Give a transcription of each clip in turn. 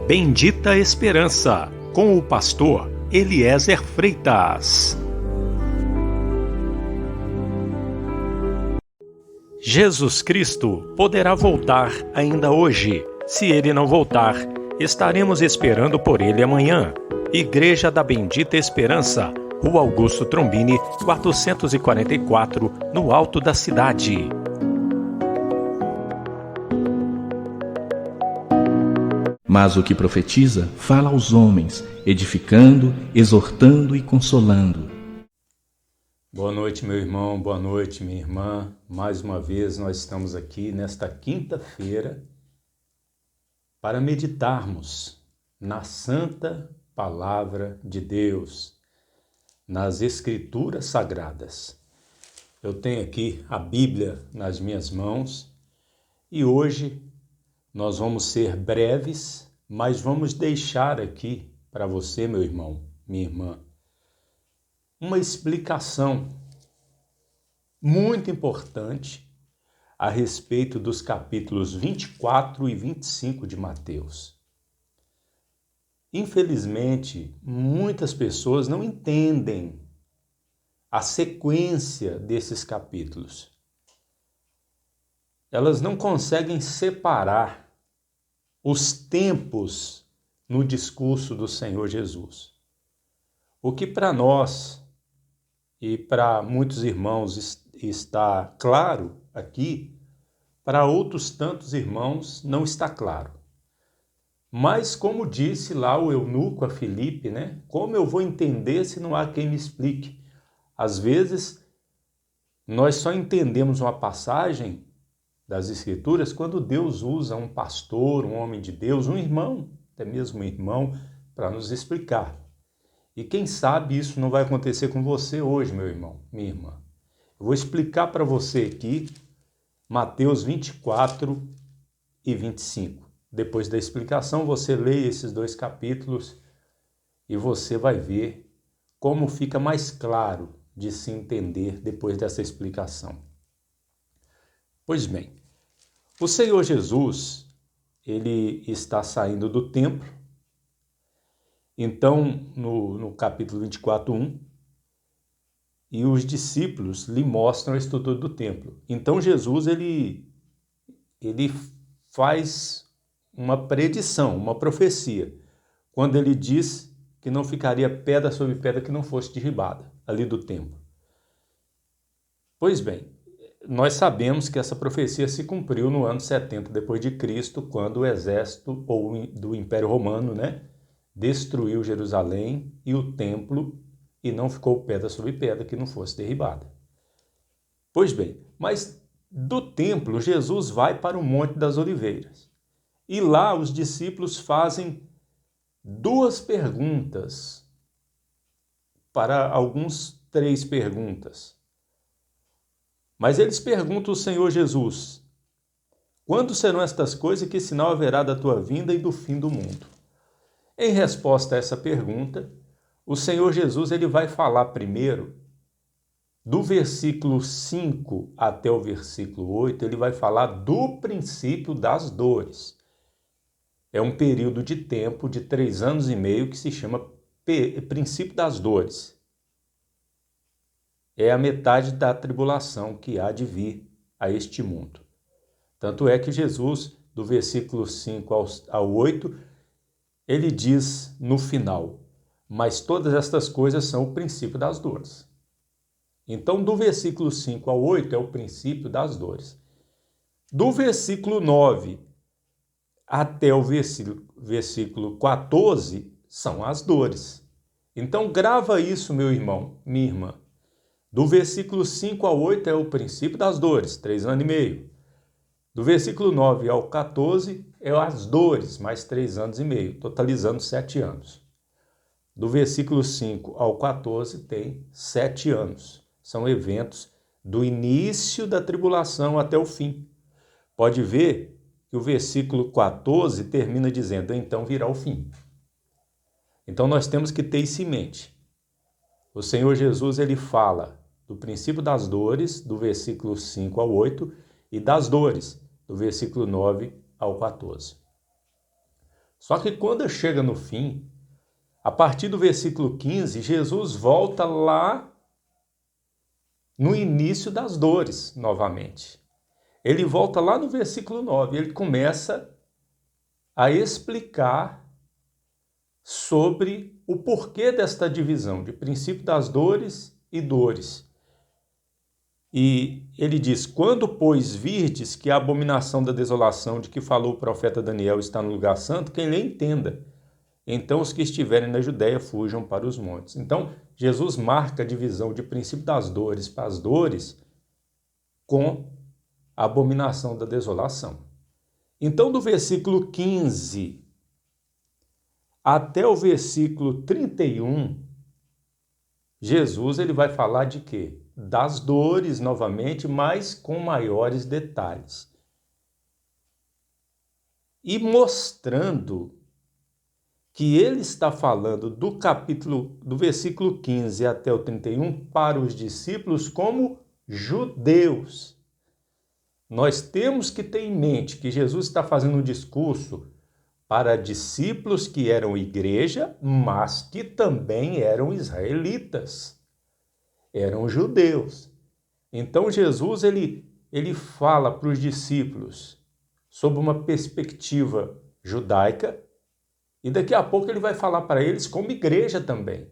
Bendita Esperança, com o pastor Eliezer Freitas. Jesus Cristo poderá voltar ainda hoje. Se ele não voltar, estaremos esperando por ele amanhã. Igreja da Bendita Esperança, Rua Augusto Trombini, 444, no alto da cidade. Mas o que profetiza, fala aos homens, edificando, exortando e consolando. Boa noite, meu irmão, boa noite, minha irmã. Mais uma vez nós estamos aqui nesta quinta-feira para meditarmos na Santa Palavra de Deus, nas Escrituras Sagradas. Eu tenho aqui a Bíblia nas minhas mãos e hoje nós vamos ser breves, mas vamos deixar aqui para você, meu irmão, minha irmã, uma explicação muito importante a respeito dos capítulos 24 e 25 de Mateus. Infelizmente, muitas pessoas não entendem a sequência desses capítulos. Elas não conseguem separar os tempos no discurso do Senhor Jesus. O que para nós e para muitos irmãos está claro aqui, para outros tantos irmãos não está claro. Mas como disse lá o eunuco a Filipe, como eu vou entender se não há quem me explique? Às vezes, nós só entendemos uma passagem das Escrituras quando Deus usa um pastor, um homem de Deus, um irmão, até mesmo um irmão, para nos explicar. E quem sabe isso não vai acontecer com você hoje, meu irmão, minha irmã. Eu vou explicar para você aqui Mateus 24 e 25. Depois da explicação, você lê esses dois capítulos e você vai ver como fica mais claro de se entender depois dessa explicação. Pois bem, o Senhor Jesus, ele está saindo do templo. Então, no capítulo 24, 1, e os discípulos lhe mostram a estrutura do templo. Então, Jesus, ele faz uma predição, uma profecia, quando ele diz que não ficaria pedra sobre pedra que não fosse derribada ali do templo. Pois bem, nós sabemos que essa profecia se cumpriu no ano 70 depois de Cristo, quando o exército do Império Romano, destruiu Jerusalém e o templo e não ficou pedra sobre pedra que não fosse derribada. Pois bem, mas do templo Jesus vai para o Monte das Oliveiras. E lá os discípulos fazem duas perguntas, para alguns 3 perguntas. Mas eles perguntam ao Senhor Jesus: quando serão estas coisas e que sinal haverá da tua vinda e do fim do mundo? Em resposta a essa pergunta, o Senhor Jesus ele vai falar primeiro, do versículo 5 até o versículo 8, ele vai falar do princípio das dores. É um período de tempo de 3 anos e meio que se chama princípio das dores. É a metade da tribulação que há de vir a este mundo. Tanto é que Jesus, do versículo 5 ao 8, ele diz no final: mas todas estas coisas são o princípio das dores. Então, do versículo 5 ao 8 é o princípio das dores. Do versículo 9 até o versículo 14 são as dores. Então, grava isso, meu irmão, minha irmã. Do versículo 5 ao 8 é o princípio das dores, 3 anos e meio. Do versículo 9 ao 14 é as dores, mais 3 anos e meio, totalizando 7 anos. Do versículo 5 ao 14 tem 7 anos. São eventos do início da tribulação até o fim. Pode ver que o versículo 14 termina dizendo: então virá o fim. Então nós temos que ter isso em mente. O Senhor Jesus ele fala do princípio das dores, do versículo 5 ao 8, e das dores, do versículo 9 ao 14. Só que quando chega no fim, a partir do versículo 15, Jesus volta lá no início das dores novamente. Ele volta lá no versículo 9, ele começa a explicar sobre o porquê desta divisão de princípio das dores e dores. E ele diz: quando, pois, virdes que a abominação da desolação de que falou o profeta Daniel está no lugar santo, quem lhe entenda. Então os que estiverem na Judéia fujam para os montes. Então, Jesus marca a divisão de princípio das dores para as dores com a abominação da desolação. Então, do versículo 15 até o versículo 31, Jesus ele vai falar de quê? Das dores novamente, mas com maiores detalhes. E mostrando que ele está falando do versículo 15 até o 31 para os discípulos como judeus. Nós temos que ter em mente que Jesus está fazendo um discurso para discípulos que eram igreja, mas que também eram israelitas, eram judeus. Então Jesus ele fala para os discípulos sob uma perspectiva judaica, e daqui a pouco ele vai falar para eles como igreja também.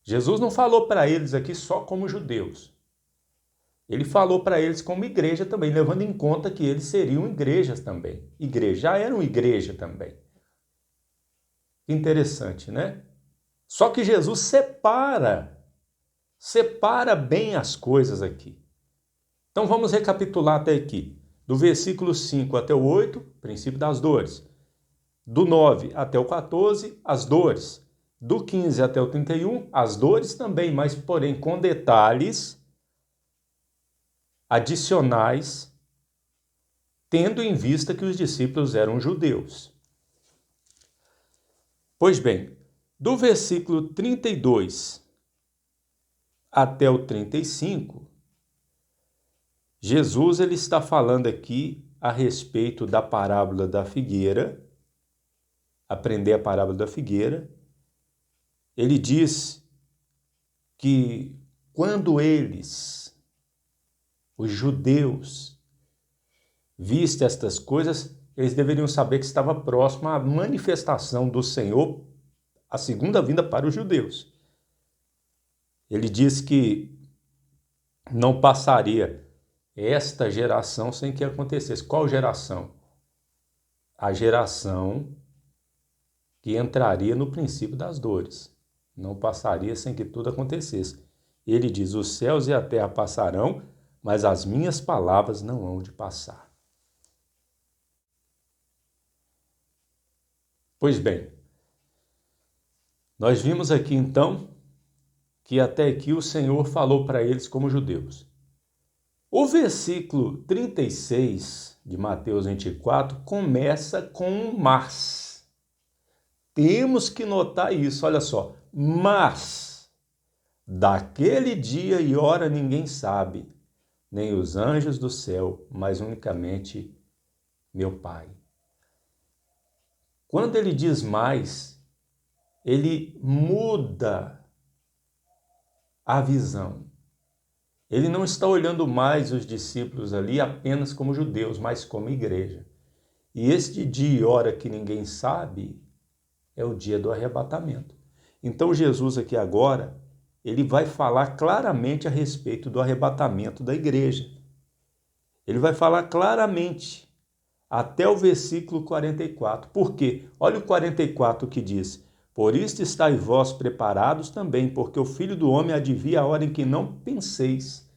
Jesus não falou para eles aqui só como judeus. Ele falou para eles como igreja também, levando em conta que eles seriam igrejas também. Já eram igreja também. Interessante, né? Só que Jesus separa bem as coisas aqui. Então vamos recapitular até aqui. Do versículo 5 até o 8, princípio das dores. Do 9 até o 14, as dores. Do 15 até o 31, as dores também, mas porém com detalhes adicionais, tendo em vista que os discípulos eram judeus. Pois bem, do versículo 32 até o 35, Jesus ele está falando aqui a respeito da parábola da figueira, aprender a parábola da figueira. Ele diz que quando os judeus, vistas estas coisas, eles deveriam saber que estava próxima a manifestação do Senhor, a segunda vinda para os judeus. Ele diz que não passaria esta geração sem que acontecesse. Qual geração? A geração que entraria no princípio das dores. Não passaria sem que tudo acontecesse. Ele diz: os céus e a terra passarão, mas as minhas palavras não hão de passar. Pois bem, nós vimos aqui então que até aqui o Senhor falou para eles como judeus. O versículo 36 de Mateus 24 começa com um mas. Temos que notar isso, olha só. Mas, daquele dia e hora ninguém sabe, nem os anjos do céu, mas unicamente meu Pai. Quando ele diz mais, ele muda a visão. Ele não está olhando mais os discípulos ali apenas como judeus, mas como igreja. E este dia e hora que ninguém sabe é o dia do arrebatamento. Então Jesus aqui agora, ele vai falar claramente a respeito do arrebatamento da igreja. Ele vai falar claramente até o versículo 44. Por quê? Olha o 44 que diz: por isto estáis vós preparados também, porque o Filho do Homem há de vir a hora em que não penseis.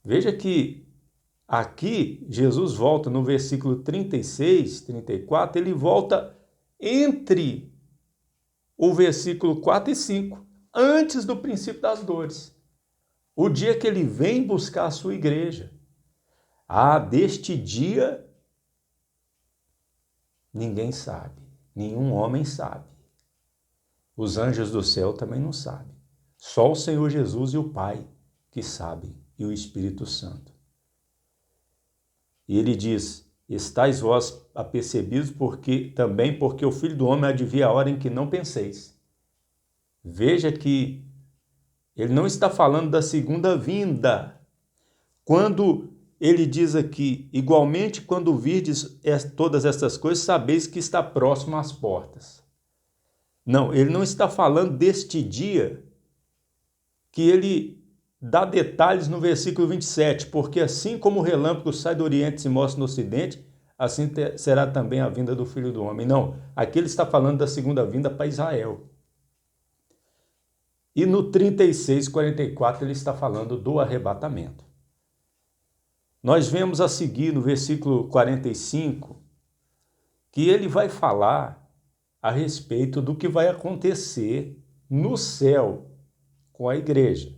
Veja que aqui Jesus volta no versículo 36, 34, ele volta entre o versículo 4 e 5, antes do princípio das dores. O dia que ele vem buscar a sua igreja. Ah, deste dia ninguém sabe, nenhum homem sabe. Os anjos do céu também não sabem. Só o Senhor Jesus e o Pai que sabem, e o Espírito Santo. E ele diz: estáis vós apercebidos também porque o Filho do Homem há de vir a hora em que não penseis. Veja que ele não está falando da segunda vinda. Quando ele diz aqui, igualmente quando virdes todas estas coisas, sabeis que está próximo às portas. Não, ele não está falando deste dia que ele dá detalhes no versículo 27, porque assim como o relâmpago sai do Oriente e se mostra no Ocidente, assim será também a vinda do Filho do Homem. Não, aqui ele está falando da segunda vinda para Israel. E no 36, 44, ele está falando do arrebatamento. Nós vemos a seguir, no versículo 45, que ele vai falar a respeito do que vai acontecer no céu com a igreja.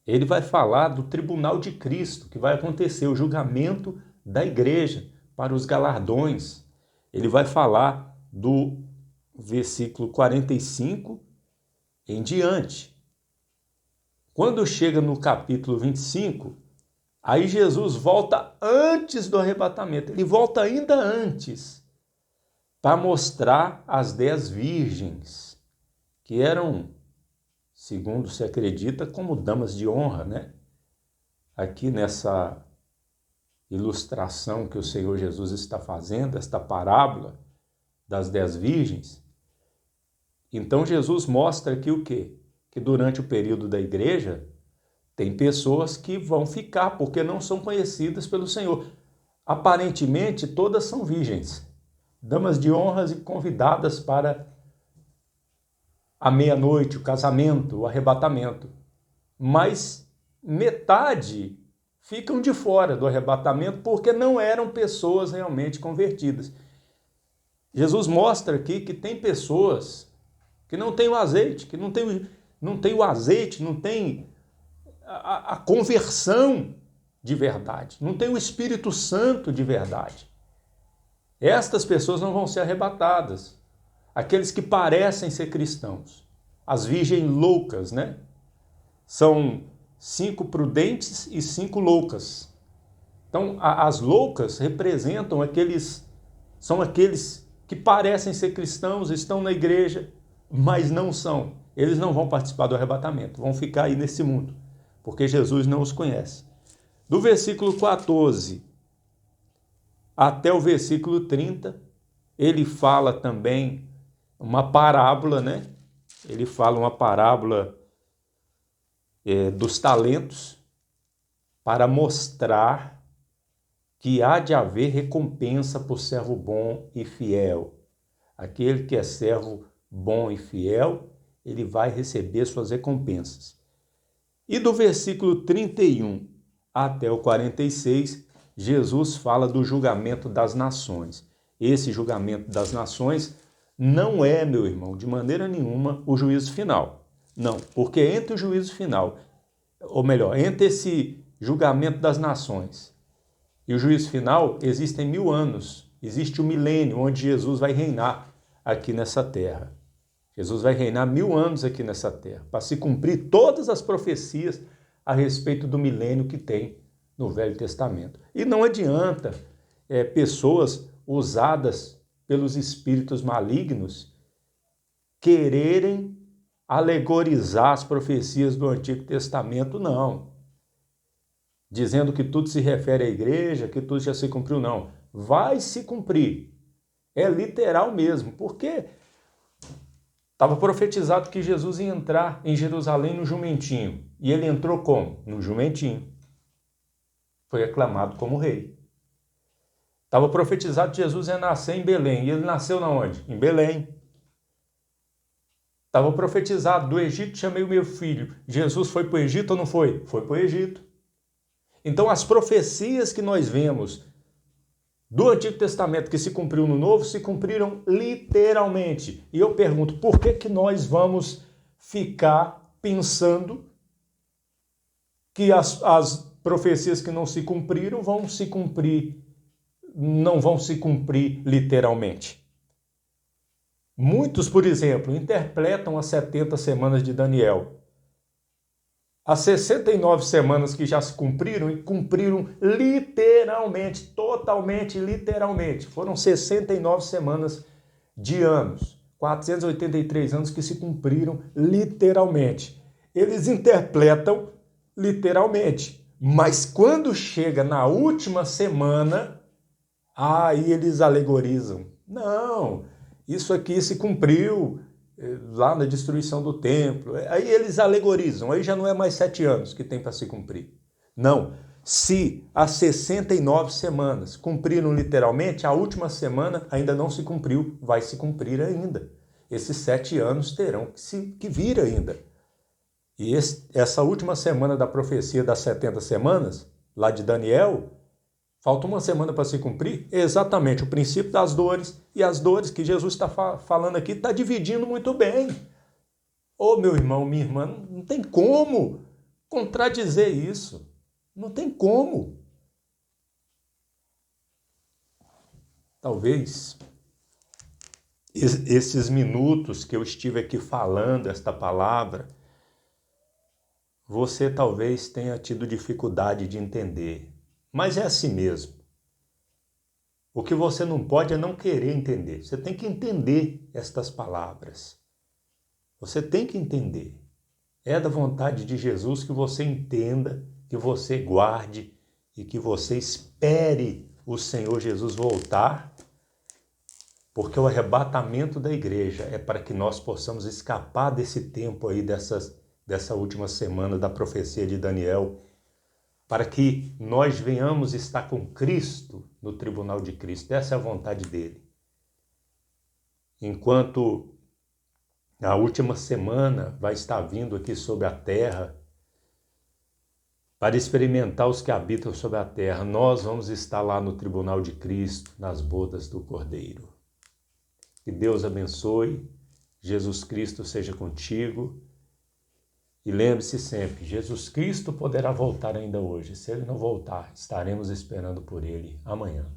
Ele vai falar do tribunal de Cristo, que vai acontecer, o julgamento da igreja para os galardões. Ele vai falar do versículo 45 em diante. Quando chega no capítulo 25, aí Jesus volta antes do arrebatamento. Ele volta ainda antes para mostrar as 10 virgens, que eram, segundo se acredita, como damas de honra, né? Aqui nessa ilustração que o Senhor Jesus está fazendo, esta parábola das 10 virgens. Então Jesus mostra aqui o quê? Que durante o período da igreja tem pessoas que vão ficar porque não são conhecidas pelo Senhor. Aparentemente todas são virgens, damas de honras e convidadas para a meia-noite, o casamento, o arrebatamento. Mas metade ficam de fora do arrebatamento porque não eram pessoas realmente convertidas. Jesus mostra aqui que tem pessoas que não têm o azeite, que não tem o azeite, não tem a conversão de verdade, não tem o Espírito Santo de verdade. Estas pessoas não vão ser arrebatadas. Aqueles que parecem ser cristãos, as virgens loucas, né? São 5 prudentes e 5 loucas. Então, as loucas representam são aqueles que parecem ser cristãos, estão na igreja, mas não são. Eles não vão participar do arrebatamento, vão ficar aí nesse mundo, porque Jesus não os conhece. Do versículo 14 até o versículo 30, ele fala também uma parábola, né? Ele fala uma parábola dos talentos para mostrar que há de haver recompensa por servo bom e fiel. Aquele que é servo bom e fiel, ele vai receber suas recompensas. E do versículo 31 até o 46, Jesus fala do julgamento das nações. Esse julgamento das nações não é, meu irmão, de maneira nenhuma o juízo final. Não, porque entre o juízo final, ou melhor, entre esse julgamento das nações e o juízo final, existem 1000 anos. Existe o milênio, onde Jesus vai reinar aqui nessa terra. Jesus vai reinar 1000 anos aqui nessa terra, para se cumprir todas as profecias a respeito do milênio que tem no Velho Testamento. E não adianta pessoas usadas pelos espíritos malignos quererem alegorizar as profecias do Antigo Testamento, não. Dizendo que tudo se refere à igreja, que tudo já se cumpriu, não. Vai se cumprir. É literal mesmo, porque estava profetizado que Jesus ia entrar em Jerusalém no jumentinho. E ele entrou como? No jumentinho. Foi aclamado como rei. Estava profetizado que Jesus ia nascer em Belém. E ele nasceu na onde? Em Belém. Estava profetizado, do Egito chamei o meu filho. Jesus foi para o Egito ou não foi? Foi para o Egito. Então as profecias que nós vemos do Antigo Testamento que se cumpriu no Novo, se cumpriram literalmente. E eu pergunto, por que nós vamos ficar pensando que as profecias que não se cumpriram não vão se cumprir literalmente? Muitos, por exemplo, interpretam as 70 semanas de Daniel As 69 semanas que já se cumpriram, e cumpriram literalmente, totalmente literalmente. Foram 69 semanas de anos, 483 anos que se cumpriram literalmente. Eles interpretam literalmente, mas quando chega na última semana, aí eles alegorizam. Não, isso aqui se cumpriu lá na destruição do templo. Aí eles alegorizam, aí já não é mais 7 anos que tem para se cumprir. Não, se as 69 semanas cumpriram literalmente, a última semana ainda não se cumpriu, vai se cumprir ainda. Esses 7 anos terão que vir ainda. E essa última semana da profecia das 70 semanas, lá de Daniel, falta uma semana para se cumprir, é exatamente o princípio das dores, e as dores que Jesus está falando aqui está dividindo muito bem. Ô meu irmão, minha irmã, não tem como contradizer isso. Não tem como. Talvez esses minutos que eu estive aqui falando esta palavra, você talvez tenha tido dificuldade de entender. Mas é assim mesmo. O que você não pode é não querer entender. Você tem que entender estas palavras. Você tem que entender. É da vontade de Jesus que você entenda, que você guarde e que você espere o Senhor Jesus voltar, porque o arrebatamento da igreja é para que nós possamos escapar desse tempo aí, dessa última semana da profecia de Daniel, para que nós venhamos estar com Cristo no tribunal de Cristo. Essa é a vontade dele. Enquanto a última semana vai estar vindo aqui sobre a terra, para experimentar os que habitam sobre a terra, nós vamos estar lá no tribunal de Cristo, nas bodas do Cordeiro. Que Deus abençoe, Jesus Cristo seja contigo. E lembre-se sempre, Jesus Cristo poderá voltar ainda hoje. Se ele não voltar, estaremos esperando por ele amanhã.